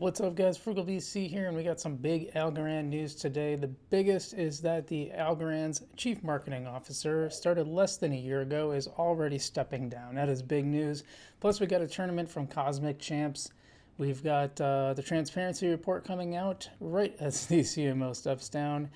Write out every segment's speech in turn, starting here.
What's up, guys? Frugal BC here, and we got some big Algorand news today. The biggest is that the Algorand's chief marketing officer, started less than a year ago, is already stepping down. That is big news. Plus, we got a tournament from Cosmic Champs. We've got the transparency report coming out right as the CMO steps down.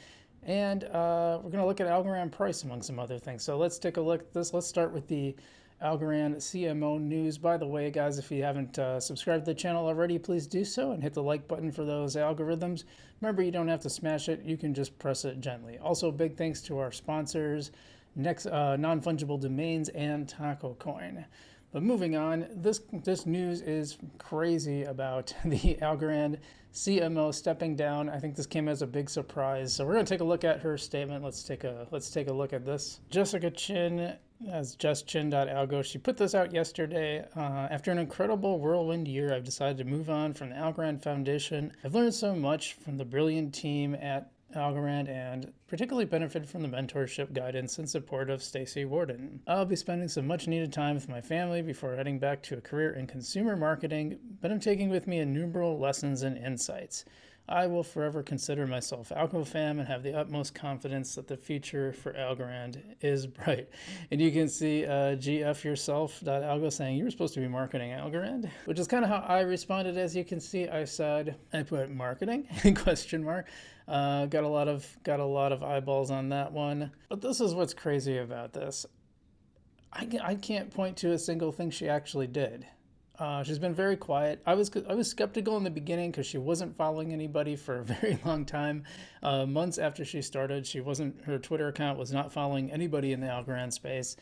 And we're going to look at Algorand price among some other things. So let's take a look at this. Let's start with the Algorand CMO news. By the way, guys, if you haven't subscribed to the channel already, please do so and hit the like button for those algorithms. Remember, you don't have to smash it. You can just press it gently. Also, big thanks to our sponsors, Next Non-Fungible Domains and Taco Coin. But moving on, this news is crazy about the Algorand CMO stepping down. I think this came as a big surprise. So we're going to take a look at her statement. Let's take a look at this. Jessica Chin, as justchin.algo, she put this out yesterday. After an incredible whirlwind year, I've decided to move on from the Algorand Foundation. I've learned so much from the brilliant team at Algorand and particularly benefited from the mentorship, guidance, and support of Stacy Warden. I'll be spending some much needed time with my family before heading back to a career in consumer marketing, but I'm taking with me innumerable lessons and insights. I will forever consider myself AlgoFam and have the utmost confidence that the future for Algorand is bright. And you can see gfyourself.algo saying you were supposed to be marketing Algorand, which is kind of how I responded. As you can see, I put marketing question mark. Got a lot of eyeballs on that one. But this is what's crazy about this. I can't point to a single thing she actually did. She's been very quiet. I was skeptical in the beginning because she wasn't following anybody for a very long time. Months after she started, her Twitter account was not following anybody in the Algorand space.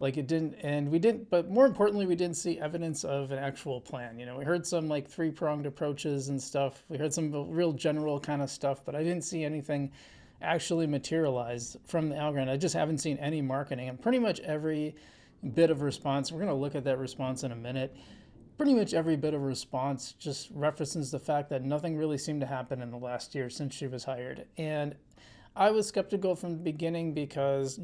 Like it didn't, and we didn't, but more importantly, we didn't see evidence of an actual plan. You know, we heard some like three-pronged approaches and stuff. We heard some real general kind of stuff, but I didn't see anything actually materialize from the Algorand. I just haven't seen any marketing, and pretty much every bit of response, we're going to look at that response in a minute. Pretty much every bit of response just references the fact that nothing really seemed to happen in the last year since she was hired. And I was skeptical from the beginning because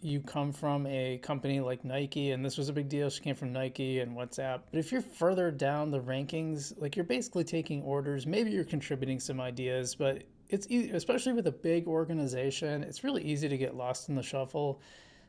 you come from a company like Nike, and this was a big deal. She came from Nike and WhatsApp. But if you're further down the rankings, like you're basically taking orders, maybe you're contributing some ideas, but it's easy, especially with a big organization, it's really easy to get lost in the shuffle.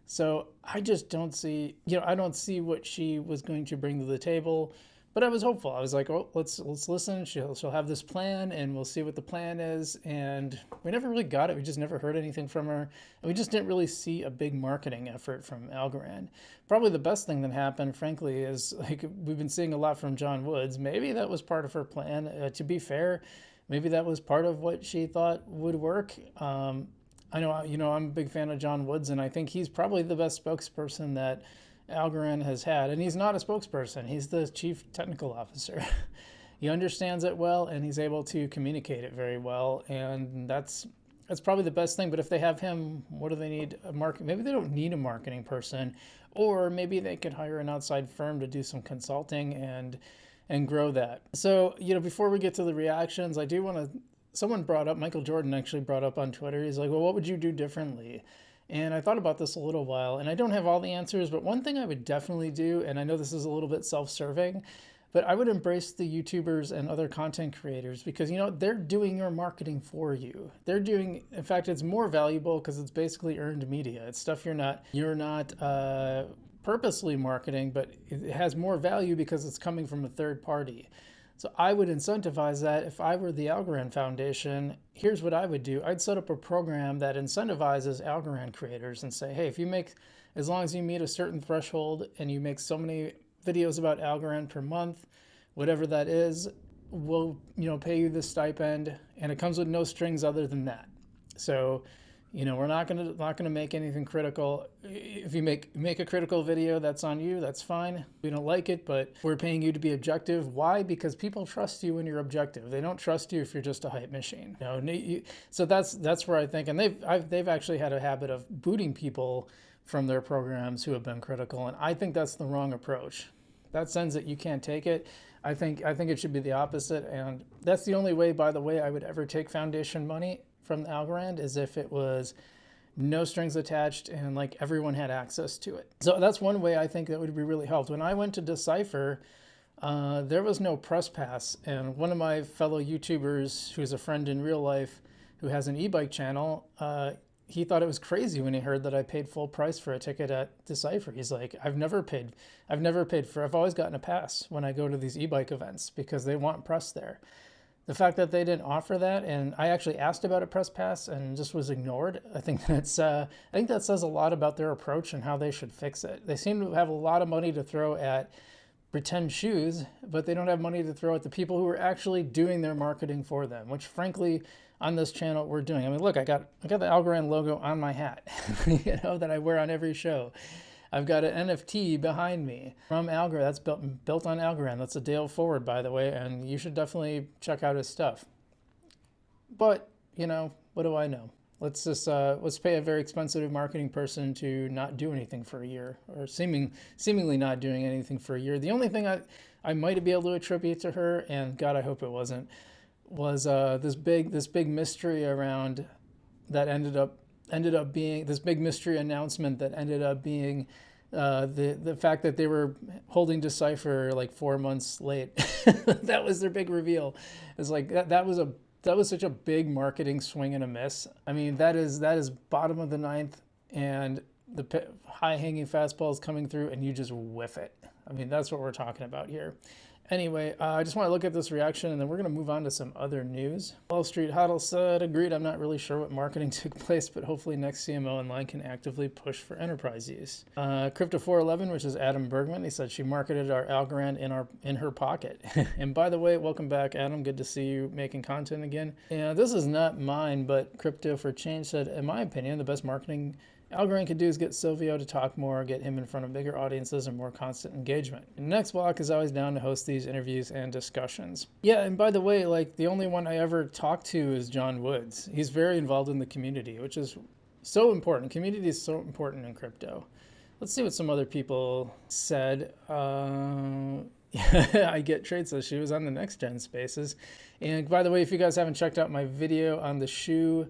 So I just don't see, I don't see what she was going to bring to the table, but I was hopeful. I was like, oh, let's listen. She'll have this plan and we'll see what the plan is. And we never really got it. We just never heard anything from her. And we just didn't really see a big marketing effort from Algorand. Probably the best thing that happened, frankly, is like we've been seeing a lot from John Woods. Maybe that was part of her plan. To be fair, maybe that was part of what she thought would work. I know, I'm a big fan of John Woods, and I think he's probably the best spokesperson that Algorand has had. And he's not a spokesperson. He's the chief technical officer. He understands it well, and he's able to communicate it very well. And that's probably the best thing. But if they have him, what do they need? Maybe they don't need a marketing person, or maybe they could hire an outside firm to do some consulting and grow that. So, before we get to the reactions, I do want to. Someone brought up, Michael Jordan actually brought up on Twitter, he's like, well, what would you do differently? And I thought about this a little while, and I don't have all the answers, but one thing I would definitely do, and I know this is a little bit self-serving, but I would embrace the YouTubers and other content creators because, they're doing your marketing for you. In fact, it's more valuable because it's basically earned media. It's stuff you're not purposely marketing, but it has more value because it's coming from a third party. So I would incentivize that. If I were the Algorand Foundation, here's what I would do. I'd set up a program that incentivizes Algorand creators and say, hey, as long as you meet a certain threshold and you make so many videos about Algorand per month, whatever that is, we'll pay you this stipend, and it comes with no strings other than that. So we're not gonna make anything critical. If you make a critical video, that's on you. That's fine. We don't like it, but we're paying you to be objective. Why? Because people trust you when you're objective. They don't trust you if you're just a hype machine. So that's where I think, and they've actually had a habit of booting people from their programs who have been critical, and I think that's the wrong approach. That sends that you can't take it. I think it should be the opposite, and that's the only way, by the way, I would ever take foundation money from Algorand is if it was no strings attached and like everyone had access to it. So that's one way I think that would be really helped. When I went to Decipher, there was no press pass, and one of my fellow YouTubers, who's a friend in real life, who has an e-bike channel, he thought it was crazy when he heard that I paid full price for a ticket at Decipher. He's like, I've always gotten a pass when I go to these e-bike events because they want press there. The fact that they didn't offer that, and I actually asked about a press pass and just was ignored, I think that says a lot about their approach and how they should fix it. They seem to have a lot of money to throw at pretend shoes, but they don't have money to throw at the people who are actually doing their marketing for them, which frankly on this channel we're doing. I mean, look, I got the Algorand logo on my hat, that I wear on every show. I've got an NFT behind me from Algorand. That's built on Algorand. That's a Dale Forward, by the way, and you should definitely check out his stuff. But, what do I know? Let's pay a very expensive marketing person to not do anything for a year, or seemingly not doing anything for a year. The only thing I might be able to attribute to her, and God, I hope it wasn't, was this big mystery around that ended up being this big mystery announcement that ended up being the fact that they were holding Decipher like 4 months late. That was their big reveal. It's like that was such a big marketing swing and a miss. I mean, that is bottom of the ninth, and the high-hanging fastball is coming through, and you just whiff it. I mean, that's what we're talking about here. Anyway, I just want to look at this reaction, and then we're going to move on to some other news. Wall Street Huddle said, agreed, I'm not really sure what marketing took place, but hopefully next CMO in line can actively push for enterprise use. Crypto 411, which is Adam Bergman, he said she marketed our Algorand in her pocket. And by the way, welcome back, Adam. Good to see you making content again. And this is not mine, but Crypto for Change said, in my opinion, the best marketing Algorand could do is get Silvio to talk more, get him in front of bigger audiences and more constant engagement. And Next Block is always down to host these interviews and discussions. Yeah, and by the way, like the only one I ever talked to is John Woods. He's very involved in the community, which is so important. Community is so important in crypto. Let's see what some other people said. I get trade, so she was on the Next Gen Spaces. And by the way, if you guys haven't checked out my video on the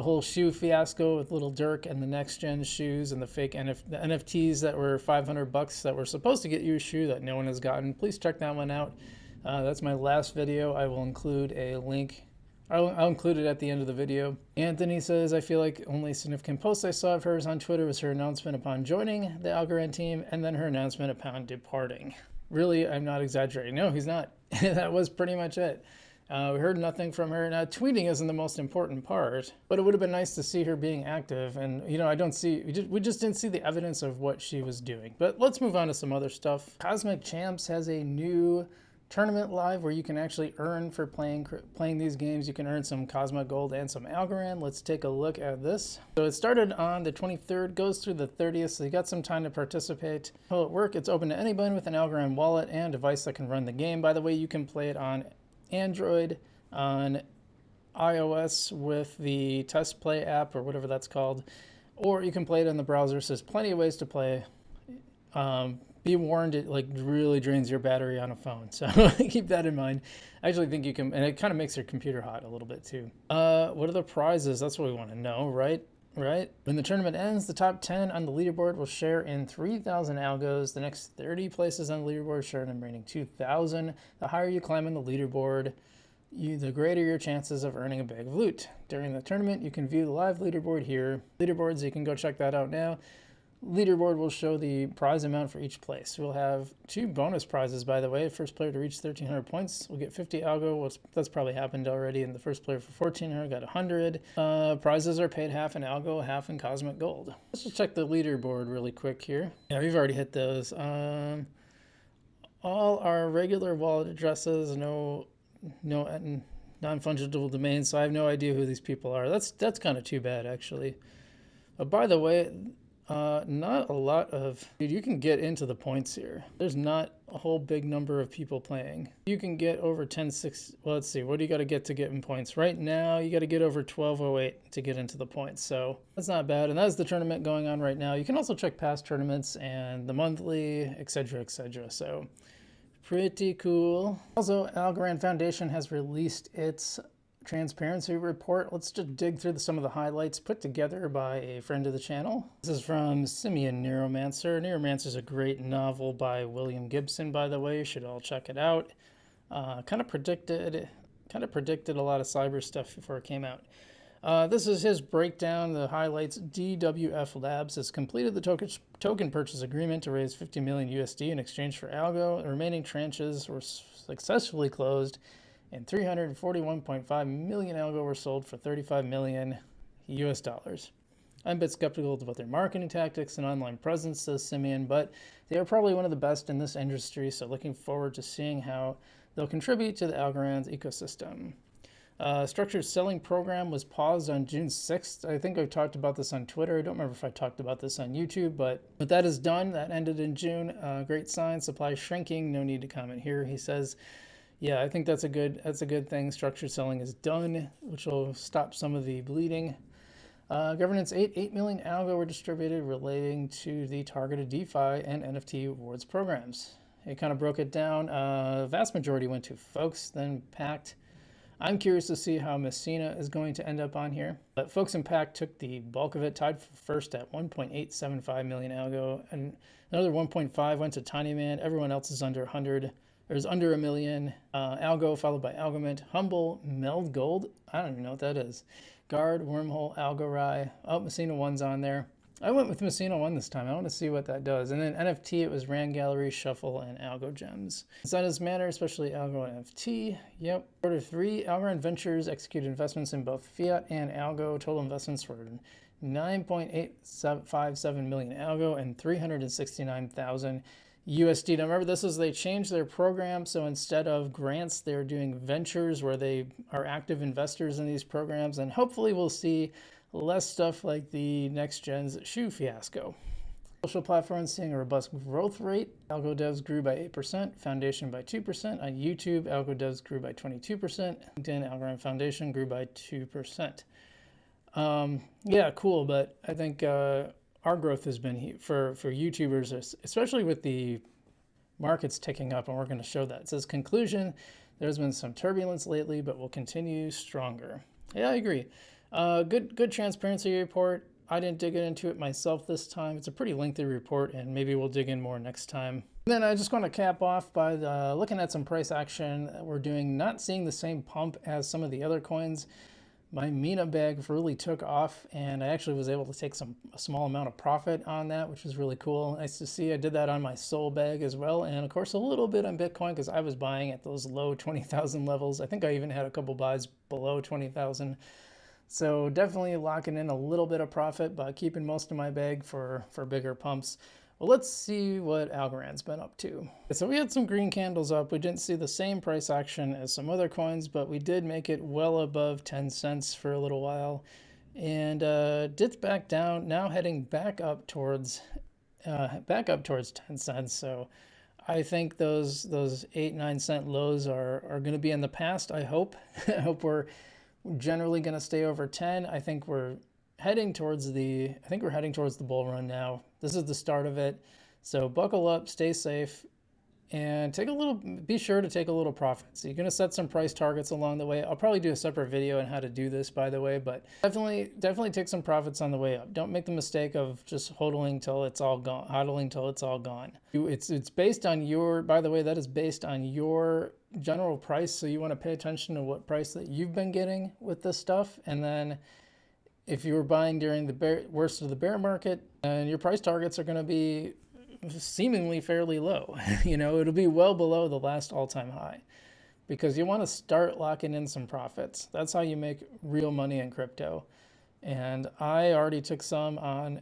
whole shoe fiasco with Little Dirk and the Next Gen shoes and the fake the NFTs that were $500 that were supposed to get you a shoe that no one has gotten, please check that one out. That's my last video. I will include a link. I'll include it at the end of the video. Anthony says, I feel like only significant post I saw of hers on Twitter was her announcement upon joining the Algorand team and then her announcement upon departing. Really, I'm not exaggerating. No, he's not. That was pretty much it. We heard nothing from her. Now, tweeting isn't the most important part, but it would have been nice to see her being active. And, we just didn't see the evidence of what she was doing. But let's move on to some other stuff. Cosmic Champs has a new tournament live where you can actually earn for playing these games. You can earn some Cosmic Gold and some Algorand. Let's take a look at this. So it started on the 23rd, goes through the 30th, so you got some time to participate. Will it work? It's open to anyone with an Algorand wallet and device that can run the game. By the way, you can play it on Android, on iOS with the Test Play app or whatever that's called, or you can play it in the browser. So there's plenty of ways to play. Be warned, it like really drains your battery on a phone, so keep that in mind. I actually think you can, and it kind of makes your computer hot a little bit too. What are the prizes? That's what we want to know, right? When the tournament ends, the top 10 on the leaderboard will share in 3,000 algos. The next 30 places on the leaderboard share in the remaining 2,000. The higher you climb in the leaderboard, the greater your chances of earning a bag of loot. During the tournament, you can view the live leaderboard here. Leaderboards, you can go check that out now. Leaderboard will show the prize amount for each place. We'll have 2 bonus prizes, by the way. First player to reach 1,300 points will get 50 algo. That's probably happened already. And the first player for 1,400 got 100. Prizes are paid half in algo, half in Cosmic Gold. Let's just check the leaderboard really quick here. Yeah, we've already hit those. All our regular wallet addresses, no non-fungible domains, so I have no idea who these people are. That's kind of too bad, actually. By the way, not a lot of... Dude, you can get into the points here. There's not a whole big number of people playing. You can get over 10.6... Well, let's see. What do you got to get in points? Right now, you got to get over 1208 to get into the points. So that's not bad. And that's the tournament going on right now. You can also check past tournaments and the monthly, etc., etc. So pretty cool. Also, Algorand Foundation has released its transparency report. Let's just dig through some of the highlights put together by a friend of the channel. This is from Simian Neuromancer. Neuromancer is a great novel by William Gibson, by the way. You should all check it out. Kind of predicted a lot of cyber stuff before it came out. This is his breakdown. The highlights: DWF Labs has completed the token purchase agreement to raise 50 million USD in exchange for algo. The remaining tranches were successfully closed, and 341.5 million algo were sold for 35 million US dollars. I'm a bit skeptical about their marketing tactics and online presence, says Simeon, but they are probably one of the best in this industry, so looking forward to seeing how they'll contribute to the Algorand ecosystem. Structured selling program was paused on June 6th. I think I've talked about this on Twitter. I don't remember if I talked about this on YouTube, but that is done. That ended in June. Great sign. Supply shrinking. No need to comment here. He says, yeah, I think that's a good thing. Structured selling is done, which will stop some of the bleeding. Governance 8 million algo were distributed relating to the targeted DeFi and NFT rewards programs. It kind of broke it down. Vast majority went to Folks, then Pact. I'm curious to see how Messina is going to end up on here. But Folks and Pact took the bulk of it, tied for first at 1.875 million algo, and another 1.5 went to Tiny Man. Everyone else is under 100. There's under a million. Algo followed by Algament, Humble, Meld Gold. I don't even know what that is. Guard, Wormhole, Algorand. Oh, Messina 1's on there. I went with Messina 1 this time. I want to see what that does. And then NFT, it was Rand Gallery, Shuffle, and Algo Gems. Incentives matter, especially Algo NFT. Yep. Quarter 3, Algorand Ventures executed investments in both fiat and Algo. Total investments were 9.857 million Algo and 369,000 USD. Now remember, this is they changed their program, so instead of grants, they're doing ventures where they are active investors in these programs, and hopefully we'll see less stuff like the next gen's shoe fiasco. Social platforms seeing a robust growth rate. Algo devs grew by 8%, Foundation by 2%. On YouTube, Algo devs grew by 22%. LinkedIn, Algorand Foundation grew by 2%. Yeah, cool, but I think our growth has been for YouTubers, especially with the markets ticking up, and we're going to show that. It says, conclusion, there's been some turbulence lately, but will continue stronger. Yeah, I agree. Good transparency report. I didn't dig into it myself this time. It's a pretty lengthy report, and maybe we'll dig in more next time. And then I just want to cap off by looking at some price action that we're doing, not seeing the same pump as some of the other coins. My Mina bag really took off, and I actually was able to take a small amount of profit on that, which was really cool. Nice to see. I did that on my Sol bag as well, and of course a little bit on Bitcoin because I was buying at those low 20,000 levels. I think I even had a couple buys below 20,000. So definitely locking in a little bit of profit, but keeping most of my bag for bigger pumps. Well, let's see what Algorand's been up to. So we had some green candles up. We didn't see the same price action as some other coins, but we did make it well above 10 cents for a little while. And dipped back down, now heading back up towards 10 cents. So I think those 8-9 cent lows are going to be in the past, I hope. I hope we're generally going to stay over 10. I think we're heading towards the bull run now. This is the start of it. So buckle up, stay safe, and be sure to take a little profit. So you're going to set some price targets along the way. I'll probably do a separate video on how to do this, by the way, but definitely take some profits on the way up. Don't make the mistake of just hodling till it's all gone. It's based on by the way, that is based on your general price. So you want to pay attention to what price that you've been getting with this stuff. And then if you were buying during the worst of the bear market, and your price targets are going to be seemingly fairly low. It'll be well below the last all-time high, because you want to start locking in some profits. That's how you make real money in crypto. And I already took some on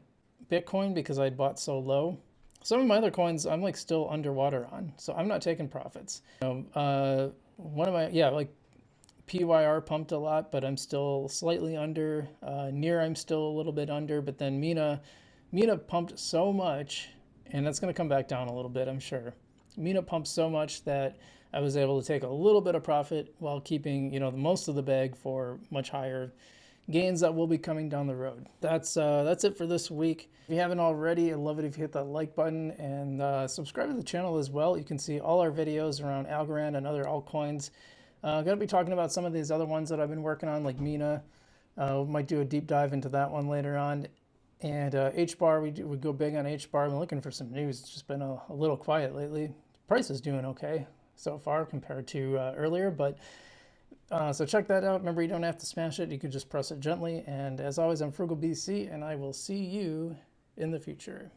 Bitcoin because I'd bought so low. Some of my other coins I'm still underwater on, so I'm not taking profits. PYR pumped a lot, but I'm still slightly under. Near, I'm still a little bit under, but then Mina pumped so much, and that's going to come back down a little bit, I'm sure. Mina pumped so much that I was able to take a little bit of profit while keeping, most of the bag for much higher gains that will be coming down the road. That's it for this week. If you haven't already, I'd love it if you hit that like button and subscribe to the channel as well. You can see all our videos around Algorand and other altcoins. Going to be talking about some of these other ones that I've been working on, like Mina. We might do a deep dive into that one later on. And H-bar, we go big on H-bar. I've been looking for some news. It's just been a little quiet lately. Price is doing okay so far compared to earlier, but so check that out. Remember, you don't have to smash it. You could just press it gently. And as always, I'm Frugal BC, and I will see you in the future.